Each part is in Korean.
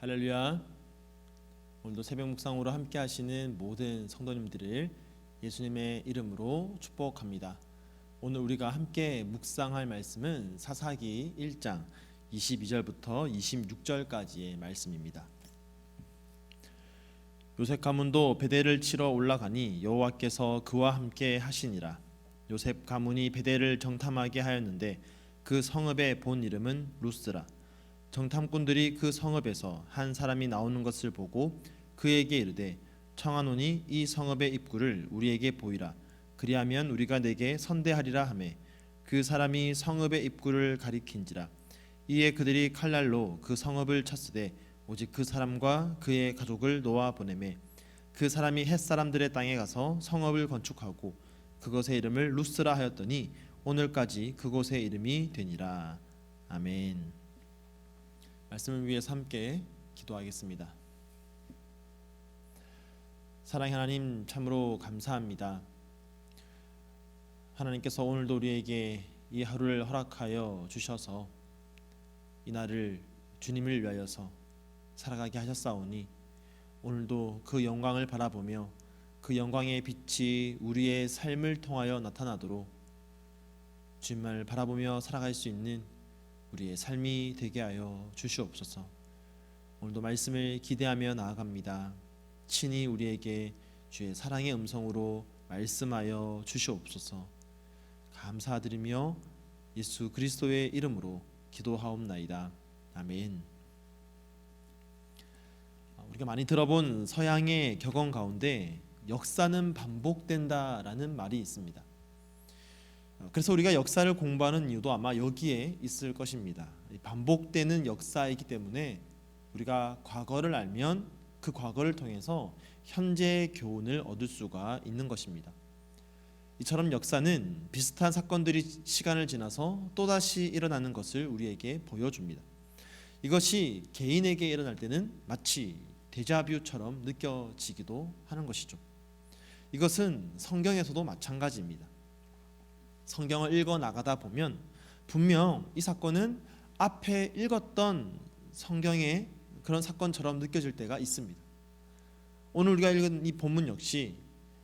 할렐루야. 오늘도 새벽 묵상으로 함께 하시는 모든 성도님들을 예수님의 이름으로 축복합니다. 오늘 우리가 함께 묵상할 말씀은 사사기 1장 22절부터 26절까지의 말씀입니다. 요셉 가문도 베델을 치러 올라가니 여호와께서 그와 함께 하시니라. 요셉 가문이 베델을 정탐하게 하였는데 그 성읍의 본 이름은 루스라. 정탐꾼들이 그 성읍에서 한 사람이 나오는 것을 보고 그에게 이르되 청하노니 이 성읍의 입구를 우리에게 보이라. 그리하면 우리가 내게 선대하리라 하매 그 사람이 성읍의 입구를 가리킨지라. 이에 그들이 칼날로 그 성읍을 쳤으되 오직 그 사람과 그의 가족을 놓아 보내매 그 사람이 헷 사람들의 땅에 가서 성읍을 건축하고 그것의 이름을 루스라 하였더니 오늘까지 그곳의 이름이 되니라. 아멘. 말씀을 위해서 함께 기도하겠습니다. 사랑의 하나님, 참으로 감사합니다. 하나님께서 오늘도 우리에게 이 하루를 허락하여 주셔서 이 날을 주님을 위하여서 살아가게 하셨사오니 오늘도 그 영광을 바라보며 그 영광의 빛이 우리의 삶을 통하여 나타나도록 주님을 바라보며 살아갈 수 있는 우리의 삶이 되게 하여 주시옵소서. 오늘도 말씀을 기대하며 나아갑니다. 친히 우리에게 주의 사랑의 음성으로 말씀하여 주시옵소서. 감사드리며 예수 그리스도의 이름으로 기도하옵나이다. 아멘. 우리가 많이 들어본 서양의 격언 가운데 역사는 반복된다라는 말이 있습니다. 그래서 우리가 역사를 공부하는 이유도 아마 여기에 있을 것입니다. 반복되는 역사이기 때문에 우리가 과거를 알면 그 과거를 통해서 현재의 교훈을 얻을 수가 있는 것입니다. 이처럼 역사는 비슷한 사건들이 시간을 지나서 또다시 일어나는 것을 우리에게 보여줍니다. 이것이 개인에게 일어날 때는 마치 데자뷰처럼 느껴지기도 하는 것이죠. 이것은 성경에서도 마찬가지입니다. 성경을 읽어 나가다 보면 분명 이 사건은 앞에 읽었던 성경의 그런 사건처럼 느껴질 때가 있습니다. 오늘 우리가 읽은 이 본문 역시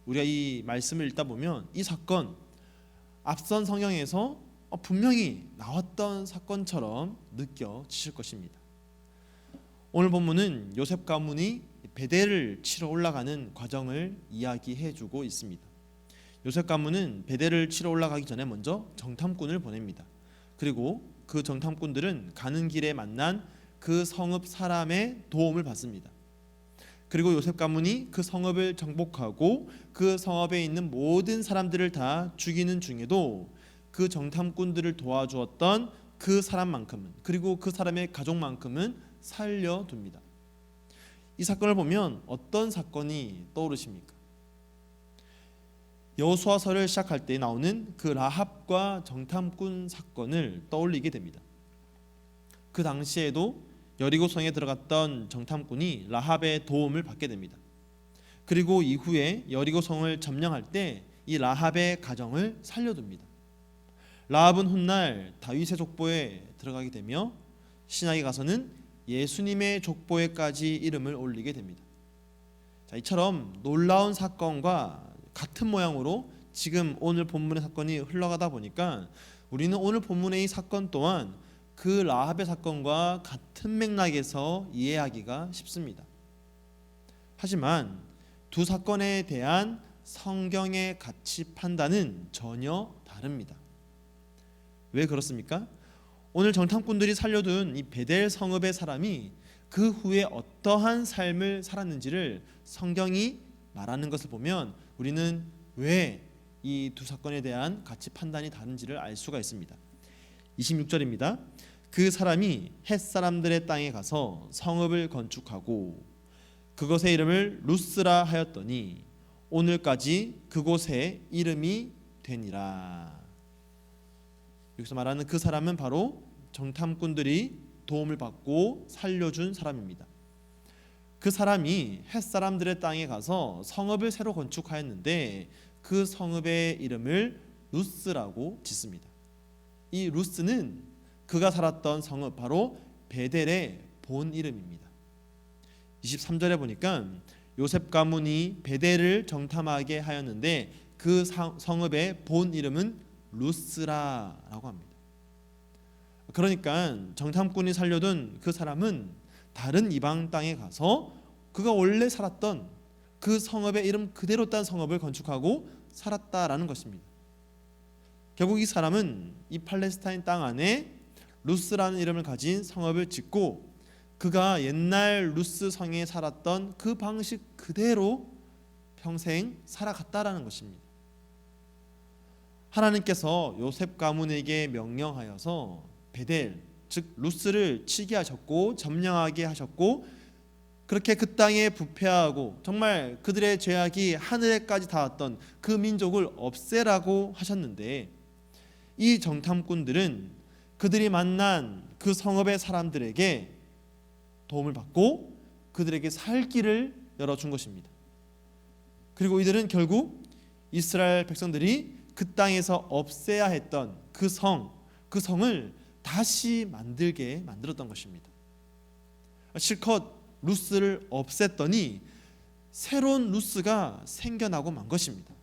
우리가 이 말씀을 읽다 보면 이 사건 앞선 성경에서 분명히 나왔던 사건처럼 느껴지실 것입니다. 오늘 본문은 요셉 가문이 베델을 치러 올라가는 과정을 이야기해주고 있습니다. 요셉 가문은 베델을 치러 올라가기 전에 먼저 정탐꾼을 보냅니다. 그리고 그 정탐꾼들은 가는 길에 만난 그 성읍 사람의 도움을 받습니다. 그리고 요셉 가문이 그 성읍을 정복하고 그 성읍에 있는 모든 사람들을 다 죽이는 중에도 그 정탐꾼들을 도와주었던 그 사람만큼은, 그리고 그 사람의 가족만큼은 살려둡니다. 이 사건을 보면 어떤 사건이 떠오르십니까? 여호수아서를 시작할 때 나오는 그 라합과 정탐꾼 사건을 떠올리게 됩니다. 그 당시에도 여리고성에 들어갔던 정탐꾼이 라합의 도움을 받게 됩니다. 그리고 이후에 여리고성을 점령할 때 이 라합의 가정을 살려둡니다. 라합은 훗날 다윗의 족보에 들어가게 되며 신약에 가서는 예수님의 족보에까지 이름을 올리게 됩니다. 자, 이처럼 놀라운 사건과 같은 모양으로 지금 오늘 본문의 사건이 흘러가다 보니까 우리는 오늘 본문의 이 사건 또한 그 라합의 사건과 같은 맥락에서 이해하기가 쉽습니다. 하지만 두 사건에 대한 성경의 가치 판단은 전혀 다릅니다. 왜 그렇습니까? 오늘 정탐꾼들이 살려둔 이 베델 성읍의 사람이 그 후에 어떠한 삶을 살았는지를 성경이 말하는 것을 보면 우리는 왜 이 두 사건에 대한 가치 판단이 다른지를 알 수가 있습니다. 26절입니다. 그 사람이 헷 사람들의 땅에 가서 성읍을 건축하고 그것의 이름을 루스라 하였더니 오늘까지 그곳의 이름이 되니라. 여기서 말하는 그 사람은 바로 정탐꾼들이 도움을 받고 살려준 사람입니다. 그 사람이 헷 사람들의 땅에 가서 성읍을 새로 건축하였는데 그 성읍의 이름을 루스라고 짓습니다. 이 루스는 그가 살았던 성읍 바로 베델의 본 이름입니다. 23절에 보니까 요셉 가문이 베델을 정탐하게 하였는데 그 성읍의 본 이름은 루스라라고 합니다. 그러니까 정탐꾼이 살려둔 그 사람은 다른 이방 땅에 가서 그가 원래 살았던 그 성읍의 이름 그대로 딴 성읍을 건축하고 살았다라는 것입니다. 결국 이 사람은 이 팔레스타인 땅 안에 루스라는 이름을 가진 성읍을 짓고 그가 옛날 루스 성에 살았던 그 방식 그대로 평생 살아갔다라는 것입니다. 하나님께서 요셉 가문에게 명령하여서 베델 즉 루스를 치게 하셨고 점령하게 하셨고 그렇게 그 땅에 부패하고 정말 그들의 죄악이 하늘에까지 닿았던 그 민족을 없애라고 하셨는데 이 정탐꾼들은 그들이 만난 그 성읍의 사람들에게 도움을 받고 그들에게 살 길을 열어준 것입니다. 그리고 이들은 결국 이스라엘 백성들이 그 땅에서 없애야 했던 그 성을 다시 만들게 만들었던 것입니다. 실컷 루스를 없앴더니 새로운 루스가 생겨나고 만 것입니다.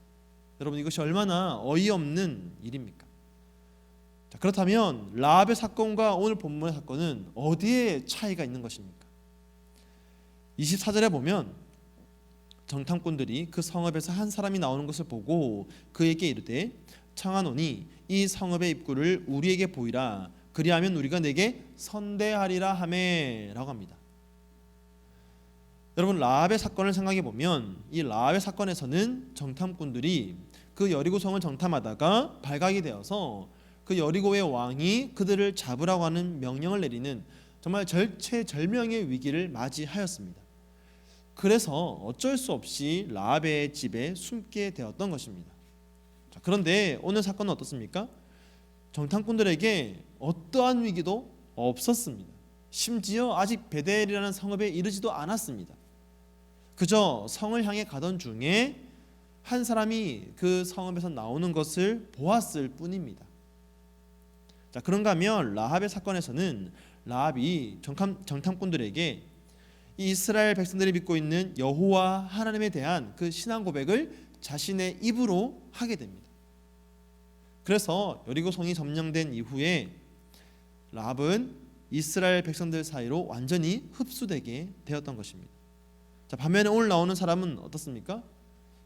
여러분 이것이 얼마나 어이없는 일입니까? 자, 그렇다면 라합의 사건과 오늘 본문의 사건은 어디에 차이가 있는 것입니까? 24절에 보면 정탐꾼들이 그 성읍에서 한 사람이 나오는 것을 보고 그에게 이르되 청하노니 이 성읍의 입구를 우리에게 보이라 그리하면 우리가 내게 선대하리라 하매라고 합니다. 여러분 라합의 사건을 생각해 보면 이 라합의 사건에서는 정탐꾼들이 그 여리고성을 정탐하다가 발각이 되어서 그 여리고의 왕이 그들을 잡으라고 하는 명령을 내리는 정말 절체절명의 위기를 맞이하였습니다. 그래서 어쩔 수 없이 라합의 집에 숨게 되었던 것입니다. 자, 그런데 오늘 사건은 어떻습니까? 정탐꾼들에게 어떠한 위기도 없었습니다. 심지어 아직 베델이라는 성읍에 이르지도 않았습니다. 그저 성을 향해 가던 중에 한 사람이 그 성읍에서 나오는 것을 보았을 뿐입니다. 자, 그런가 하면 라합의 사건에서는 라합이 정탐꾼들에게 이 이스라엘 백성들이 믿고 있는 여호와 하나님에 대한 그 신앙 고백을 자신의 입으로 하게 됩니다. 그래서 여리고성이 점령된 이후에 라합은 이스라엘 백성들 사이로 완전히 흡수되게 되었던 것입니다. 자, 반면에 오늘 나오는 사람은 어떻습니까?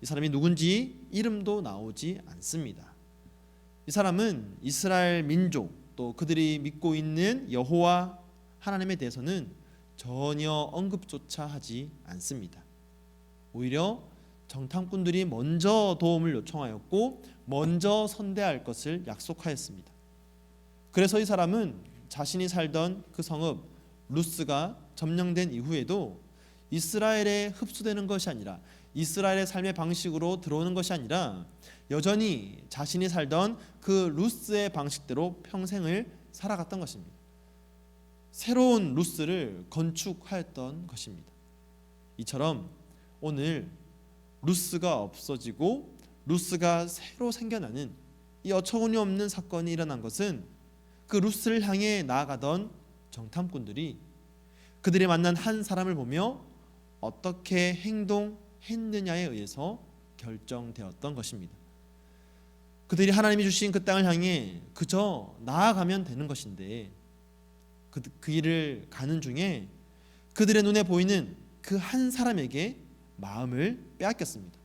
이 사람이 누군지 이름도 나오지 않습니다. 이 사람은 이스라엘 민족 또 그들이 믿고 있는 여호와 하나님에 대해서는 전혀 언급조차 하지 않습니다. 오히려 정탐꾼들이 먼저 도움을 요청하였고 먼저 선대할 것을 약속하였습니다. 그래서 이 사람은 자신이 살던 그 성읍 루스가 점령된 이후에도 이스라엘에 흡수되는 것이 아니라 이스라엘의 삶의 방식으로 들어오는 것이 아니라 여전히 자신이 살던 그 루스의 방식대로 평생을 살아갔던 것입니다. 새로운 루스를 건축하였던 것입니다. 이처럼 오늘 루스가 없어지고 루스가 새로 생겨나는 이 어처구니 없는 사건이 일어난 것은 그 루스를 향해 나아가던 정탐꾼들이 그들이 만난 한 사람을 보며 어떻게 행동했느냐에 의해서 결정되었던 것입니다. 그들이 하나님이 주신 그 땅을 향해 그저 나아가면 되는 것인데 그 길을 가는 중에 그들의 눈에 보이는 그 한 사람에게 마음을 빼앗겼습니다.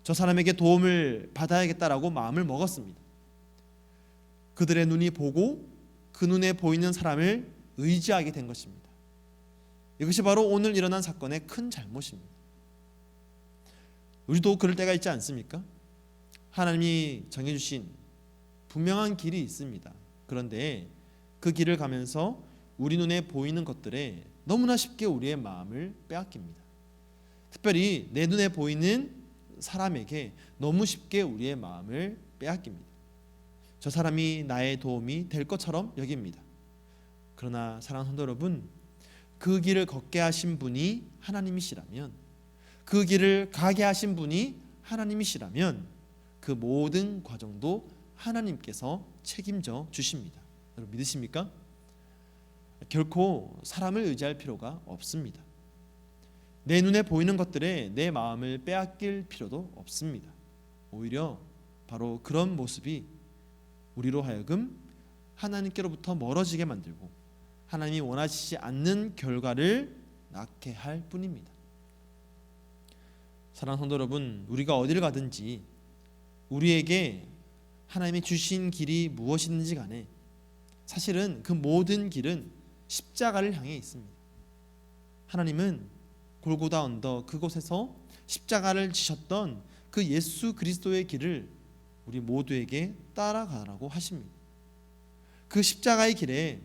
저 사람에게 도움을 받아야겠다라고 마음을 먹었습니다. 그들의 눈이 보고 그 눈에 보이는 사람을 의지하게 된 것입니다. 이것이 바로 오늘 일어난 사건의 큰 잘못입니다. 우리도 그럴 때가 있지 않습니까? 하나님이 정해주신 분명한 길이 있습니다. 그런데 그 길을 가면서 우리 눈에 보이는 것들에 너무나 쉽게 우리의 마음을 빼앗깁니다. 특별히 내 눈에 보이는 사람에게 너무 쉽게 우리의 마음을 빼앗깁니다. 저 사람이 나의 도움이 될 것처럼 여깁니다. 그러나 사랑하는 성도 여러분, 그 길을 걷게 하신 분이 하나님이시라면, 그 길을 가게 하신 분이 하나님이시라면 그 모든 과정도 하나님께서 책임져 주십니다. 여러분 믿으십니까? 결코 사람을 의지할 필요가 없습니다. 내 눈에 보이는 것들에 내 마음을 빼앗길 필요도 없습니다. 오히려 바로 그런 모습이 우리로 하여금 하나님께로부터 멀어지게 만들고 하나님이 원하시지 않는 결과를 낳게 할 뿐입니다. 사랑하는 성도 여러분, 우리가 어디를 가든지 우리에게 하나님이 주신 길이 무엇이든지 간에 사실은 그 모든 길은 십자가를 향해 있습니다. 하나님은 골고다 언덕 그곳에서 십자가를 지셨던 그 예수 그리스도의 길을 우리 모두에게 따라가라고 하십니다. 그 십자가의 길에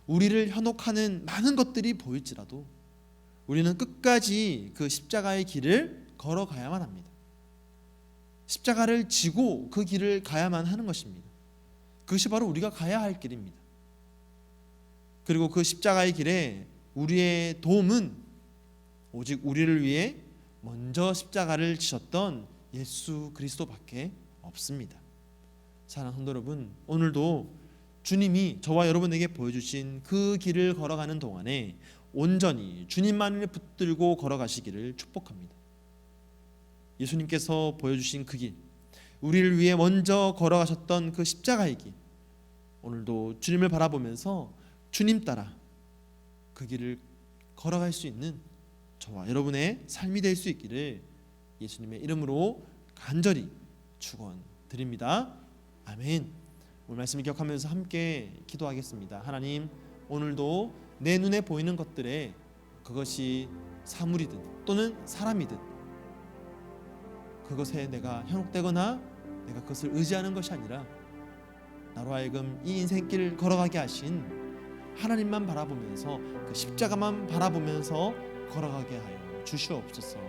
우리를 현혹하는 많은 것들이 보일지라도 우리는 끝까지 그 십자가의 길을 걸어가야만 합니다. 십자가를 지고 그 길을 가야만 하는 것입니다. 그것이 바로 우리가 가야 할 길입니다. 그리고 그 십자가의 길에 우리의 도움은 오직 우리를 위해 먼저 십자가를 지셨던 예수 그리스도밖에 없습니다. 사랑하는 성도 여러분, 오늘도 주님이 저와 여러분에게 보여주신 그 길을 걸어가는 동안에 온전히 주님만을 붙들고 걸어가시기를 축복합니다. 예수님께서 보여주신 그 길, 우리를 위해 먼저 걸어가셨던 그 십자가의 길, 오늘도 주님을 바라보면서 주님 따라 그 길을 걸어갈 수 있는 저와 여러분의 삶이 될 수 있기를 예수님의 이름으로 간절히 축원드립니다. 아멘. 오늘 말씀을 기억하면서 함께 기도하겠습니다. 하나님, 오늘도 내 눈에 보이는 것들에 그것이 사물이든 또는 사람이든 그것에 내가 현혹되거나 내가 그것을 의지하는 것이 아니라 나로 하여금 이 인생길을 걸어가게 하신 하나님만 바라보면서 그 십자가만 바라보면서 걸어가게 하여 주시옵소서.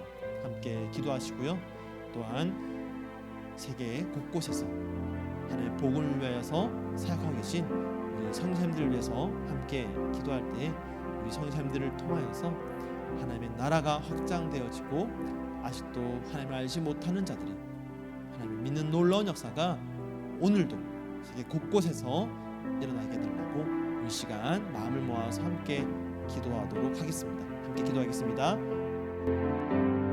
함께 기도하시고요. 또한 세계 곳곳에서 하나님의 복음을 위하여서 사역하고 계신 우리 성도님들을 위해서 함께 기도할 때 우리 성도님들을 통하여서 하나님의 나라가 확장되어지고 아직도 하나님을 알지 못하는 자들이 하나님을 믿는 놀라운 역사가 오늘도 세계 곳곳에서 일어나게 해달라고 이 시간 마음을 모아서 함께 기도하도록 하겠습니다. 함께 기도하겠습니다.